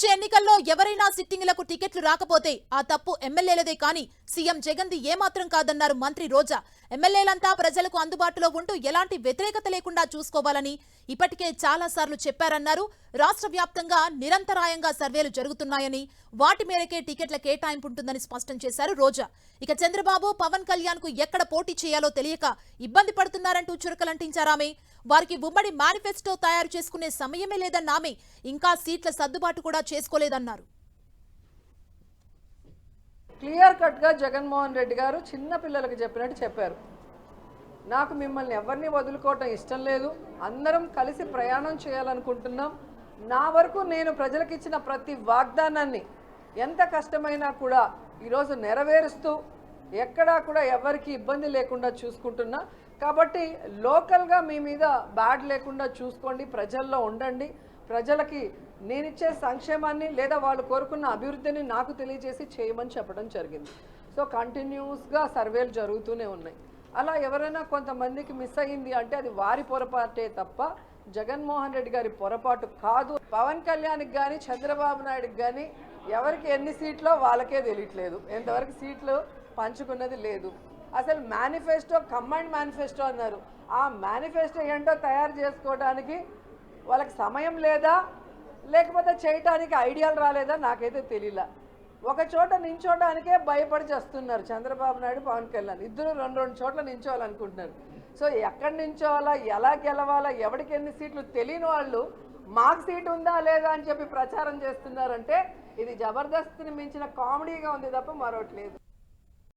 వచ్చే ఎన్నికల్లో ఎవరైనా సిట్టింగ్లకు టికెట్లు రాకపోతే ఆ తప్పు ఎమ్మెల్యేలదే కానీ సీఎం జగన్ది ఏమాత్రం కాదన్నారు మంత్రి రోజా. ఎమ్మెల్యేలంతా ప్రజలకు అందుబాటులో ఉంటూ ఎలాంటి వ్యతిరేకత లేకుండా చూసుకోవాలని ఇప్పటికే చాలా సార్లు చెప్పారన్నారు. రాష్ట్ర వ్యాప్తంగా నిరంతరాయంగా సర్వేలు జరుగుతున్నాయని వాటి మేరకే టికెట్ల కేటాయింపు ఉంటుందని స్పష్టం చేశారు రోజా. ఇక చంద్రబాబు పవన్ కళ్యాణ్ కు ఎక్కడ పోటీ చేయాలో తెలియక ఇబ్బంది పడుతున్నారంటూ చురకలంటించారామె. వారికి ఉమ్మడి మేనిఫెస్టో తయారు చేసుకునే సమయమే లేదన్నామె. ఇంకా సీట్ల సర్దుబాటు కూడా చేసుకోలేదన్నారు. క్లియర్ కట్ గా జగన్మోహన్ రెడ్డి గారు చిన్న పిల్లలకు చెప్పినట్టు చెప్పారు. నాకు మిమ్మల్ని ఎవరిని వదులుకోవటం ఇష్టం లేదు, అందరం కలిసి ప్రయాణం చేయాలనుకుంటున్నాం. నా వరకు నేను ప్రజలకు ఇచ్చిన ప్రతి వాగ్దానాన్ని ఎంత కష్టమైనా కూడా ఈరోజు నెరవేరుస్తూ ఎక్కడా కూడా ఎవరికి ఇబ్బంది లేకుండా చూసుకుంటున్నా. కాబట్టి లోకల్గా మీ మీద బ్యాడ్ లేకుండా చూసుకోండి, ప్రజల్లో ఉండండి, ప్రజలకి నేనిచ్చే సంక్షేమాన్ని లేదా వాళ్ళు కోరుకున్న అభివృద్ధిని నాకు తెలియజేసి చేయమని చెప్పడం జరిగింది. సో కంటిన్యూస్గా సర్వేలు జరుగుతూనే ఉన్నాయి. అలా ఎవరైనా కొంతమందికి మిస్ అయ్యింది అంటే అది వారి పొరపాటే తప్ప జగన్మోహన్ రెడ్డి గారి పొరపాటు కాదు. పవన్ కళ్యాణ్కి కానీ చంద్రబాబు నాయుడుకి కానీ ఎవరికి ఎన్ని సీట్లో వాళ్ళకే తెలియట్లేదు, ఎంతవరకు సీట్లు పంచుకున్నది లేదు. అసలు మేనిఫెస్టో కంబైన్డ్ మేనిఫెస్టో అన్నారు. ఆ మేనిఫెస్టో ఏంటో తయారు చేసుకోవడానికి వాళ్ళకి సమయం లేదా, లేకపోతే చేయటానికి ఐడియాలు రాలేదా నాకైతే తెలియలా. ఒక చోట నించోడానికే భయపడి చేస్తున్నారు చంద్రబాబు నాయుడు పవన్ కళ్యాణ్. ఇద్దరు రెండు చోట్ల నించోవాలనుకుంటున్నారు. సో ఎక్కడి నించోవాలా, ఎలా గెలవాలా, ఎవరికి ఎన్ని సీట్లు తెలియని వాళ్ళు మాకు సీటు ఉందా లేదా అని చెప్పి ప్రచారం చేస్తున్నారంటే ఇది జబర్దస్త్ని మించిన కామెడీగా ఉంది తప్ప మరొకటి లేదు.